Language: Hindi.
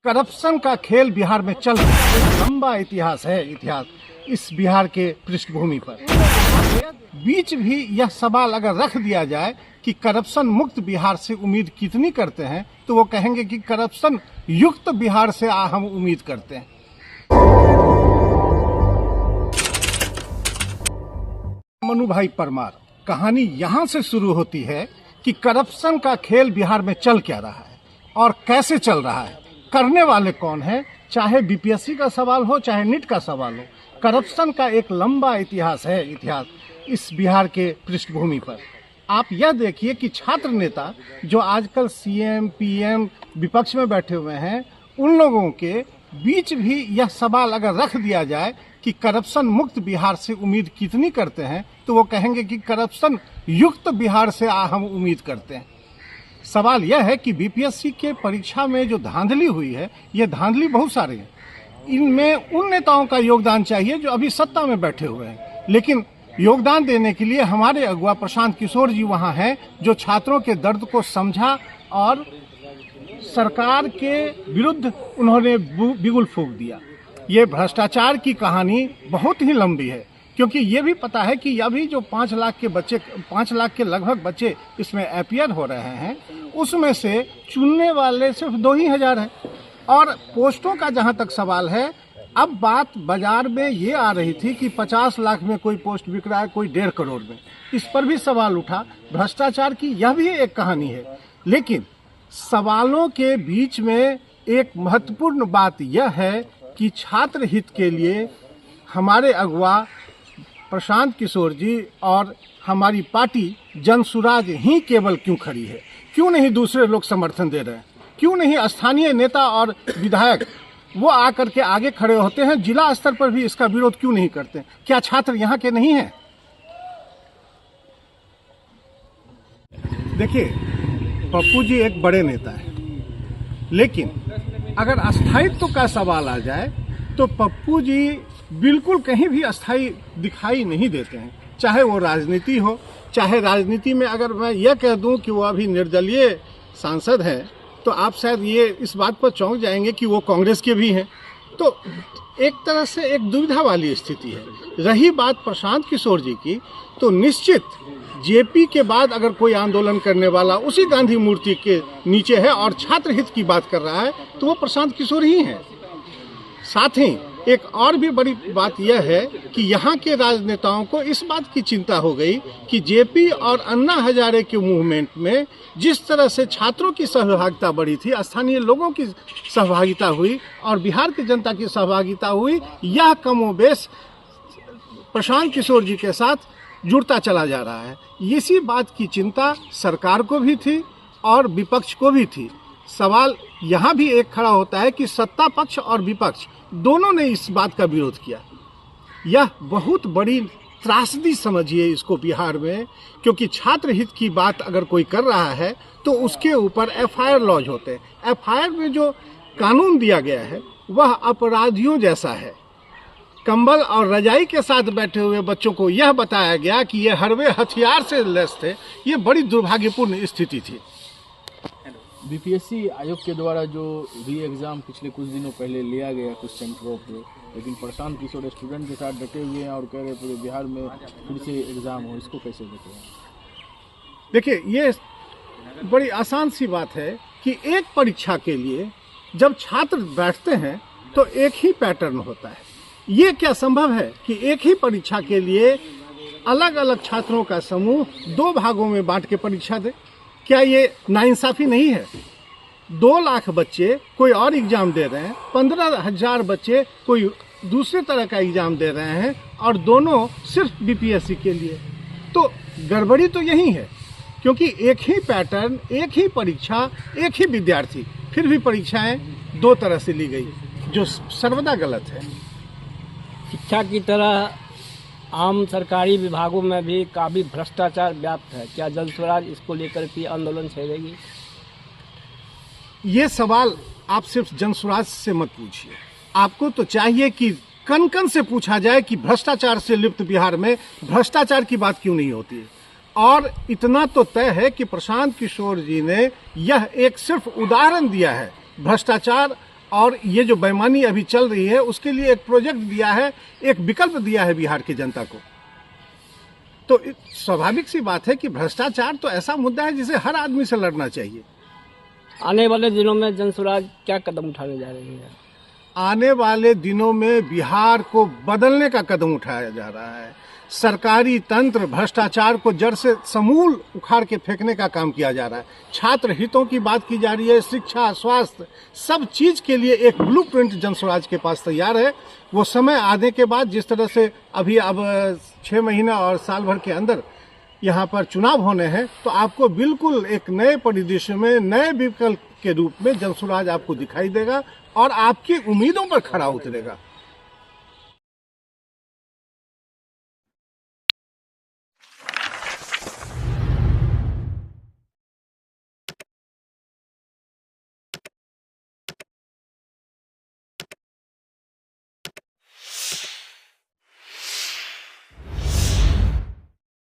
करप्शन का खेल बिहार में चल रहा है। एक लंबा इतिहास है इस बिहार के पृष्ठभूमि पर। बीच भी यह सवाल अगर रख दिया जाए कि करप्शन मुक्त बिहार से उम्मीद कितनी करते हैं, तो वो कहेंगे कि करप्शन युक्त बिहार से हम उम्मीद करते हैं। मनु भाई परमार, कहानी यहाँ से शुरू होती है कि करप्शन का खेल बिहार में चल क्या रहा है और कैसे चल रहा है, करने वाले कौन है। चाहे बीपीएससी का सवाल हो, चाहे नीट का सवाल हो, करप्शन का एक लंबा इतिहास है इस बिहार के पृष्ठभूमि पर। आप यह देखिए कि छात्र नेता जो आजकल सीएम पीएम विपक्ष में बैठे हुए हैं, उन लोगों के बीच भी यह सवाल अगर रख दिया जाए कि करप्शन मुक्त बिहार से उम्मीद कितनी करते हैं, तो वो कहेंगे कि करप्शन युक्त बिहार से हम उम्मीद करते हैं। सवाल यह है कि बीपीएससी के परीक्षा में जो धांधली हुई है, ये धांधली बहुत सारे हैं। इनमें उन नेताओं का योगदान चाहिए जो अभी सत्ता में बैठे हुए हैं, लेकिन योगदान देने के लिए हमारे अगुवा प्रशांत किशोर जी वहां हैं, जो छात्रों के दर्द को समझा और सरकार के विरुद्ध उन्होंने बिगुल फूंक दिया। ये भ्रष्टाचार की कहानी बहुत ही लंबी है, क्योंकि ये भी पता है कि अभी जो 5 लाख के लगभग बच्चे इसमें अपीयर हो रहे हैं, उसमें से चुनने वाले सिर्फ 2,000 हैं। और पोस्टों का जहां तक सवाल है, अब बात बाजार में ये आ रही थी कि 50 लाख में कोई पोस्ट बिक रहा है, कोई 1.5 करोड़ में। इस पर भी सवाल उठा। भ्रष्टाचार की यह भी एक कहानी है, लेकिन सवालों के बीच में एक महत्वपूर्ण बात यह है कि छात्र हित के लिए हमारे अगुवा प्रशांत किशोर जी और हमारी पार्टी जनसुराज ही केवल क्यों खड़ी है, क्यों नहीं दूसरे लोग समर्थन दे रहे हैं, क्यों नहीं स्थानीय नेता और विधायक वो आकर के आगे खड़े होते हैं, जिला स्तर पर भी इसका विरोध क्यों नहीं करते। क्या छात्र यहाँ के नहीं हैं? देखिए, पप्पू जी एक बड़े नेता है, लेकिन अगर अस्थायित्व का सवाल आ जाए तो पप्पू जी बिल्कुल कहीं भी अस्थायी दिखाई नहीं देते हैं। चाहे वो राजनीति हो, चाहे राजनीति में अगर मैं यह कह दूं कि वो अभी निर्दलीय सांसद हैं, तो आप शायद ये इस बात पर चौंक जाएंगे कि वो कांग्रेस के भी हैं। तो एक तरह से एक दुविधा वाली स्थिति है। रही बात प्रशांत किशोर जी की, तो निश्चित जेपी के बाद अगर कोई आंदोलन करने वाला उसी गांधी मूर्ति के नीचे है और छात्र हित की बात कर रहा है, तो वो प्रशांत किशोर ही है। साथ ही एक और भी बड़ी बात यह है कि यहाँ के राजनेताओं को इस बात की चिंता हो गई कि जेपी और अन्ना हजारे के मूवमेंट में जिस तरह से छात्रों की सहभागिता बढ़ी थी, स्थानीय लोगों की सहभागिता हुई और बिहार की जनता की सहभागिता हुई, यह कमोबेश प्रशांत किशोर जी के साथ जुड़ता चला जा रहा है। इसी बात की चिंता सरकार को भी थी और विपक्ष को भी थी। सवाल यहाँ भी एक खड़ा होता है कि सत्ता पक्ष और विपक्ष दोनों ने इस बात का विरोध किया। यह बहुत बड़ी त्रासदी समझिए इसको बिहार में, क्योंकि छात्र हित की बात अगर कोई कर रहा है तो उसके ऊपर एफआईआर लॉन्च होते हैं। एफआईआर में जो कानून दिया गया है वह अपराधियों जैसा है। कंबल और रजाई के साथ बैठे हुए बच्चों को यह बताया गया कि ये हरवे हथियार से लैस थे। ये बड़ी दुर्भाग्यपूर्ण स्थिति थी। बीपीएससी आयोग के द्वारा जो री एग्ज़ाम पिछले कुछ दिनों पहले लिया गया कुछ सेंटरों पे, लेकिन प्रशांत किशोर स्टूडेंट के साथ डटे हुए हैं और कह रहे पूरे बिहार में फिर से एग्ज़ाम हो, इसको कैसे देखें? देखिए, ये बड़ी आसान सी बात है कि एक परीक्षा के लिए जब छात्र बैठते हैं तो एक ही पैटर्न होता है। ये क्या संभव है कि एक ही परीक्षा के लिए अलग अलग छात्रों का समूह 2 भागों में बांट के परीक्षा दे? क्या ये नाइंसाफी नहीं है? 2 लाख बच्चे कोई और एग्जाम दे रहे हैं, 15,000 बच्चे कोई दूसरे तरह का एग्जाम दे रहे हैं, और दोनों सिर्फ बीपीएससी के लिए। तो गड़बड़ी तो यही है, क्योंकि एक ही पैटर्न, एक ही परीक्षा, एक ही विद्यार्थी, फिर भी परीक्षाएं 2 तरह से ली गई, जो सर्वदा गलत है। शिक्षा की तरह आम सरकारी विभागों में भी काफ़ी भ्रष्टाचार व्याप्त है। क्या जन स्वराज इसको लेकर के आंदोलन छेड़ेगी? ये सवाल आप सिर्फ जन स्वराज से मत पूछिए। आपको तो चाहिए कि कन कन से पूछा जाए कि भ्रष्टाचार से लिप्त बिहार में भ्रष्टाचार की बात क्यों नहीं होती है। और इतना तो तय है कि प्रशांत किशोर जी ने यह एक सिर्फ उदाहरण दिया है भ्रष्टाचार और ये जो बेईमानी अभी चल रही है उसके लिए एक प्रोजेक्ट दिया है, एक विकल्प दिया है बिहार की जनता को। तो स्वाभाविक सी बात है कि भ्रष्टाचार तो ऐसा मुद्दा है जिसे हर आदमी से लड़ना चाहिए। आने वाले दिनों में जनसुराज क्या कदम उठाने जा रही है? आने वाले दिनों में बिहार को बदलने का कदम उठाया जा रहा है। सरकारी तंत्र भ्रष्टाचार को जड़ से समूल उखाड़ के फेंकने का काम किया जा रहा है। छात्र हितों की बात की जा रही है, शिक्षा, स्वास्थ्य, सब चीज के लिए एक ब्लूप्रिंट जनसुराज के पास तैयार है। वो समय आने के बाद जिस तरह से अभी अब 6 महीना और साल भर के अंदर यहाँ पर चुनाव होने हैं, तो आपको बिल्कुल एक नए परिदृश्य में, नए विकल्प के रूप में जनसुराज आपको दिखाई देगा और आपकी उम्मीदों पर खरा उतरेगा।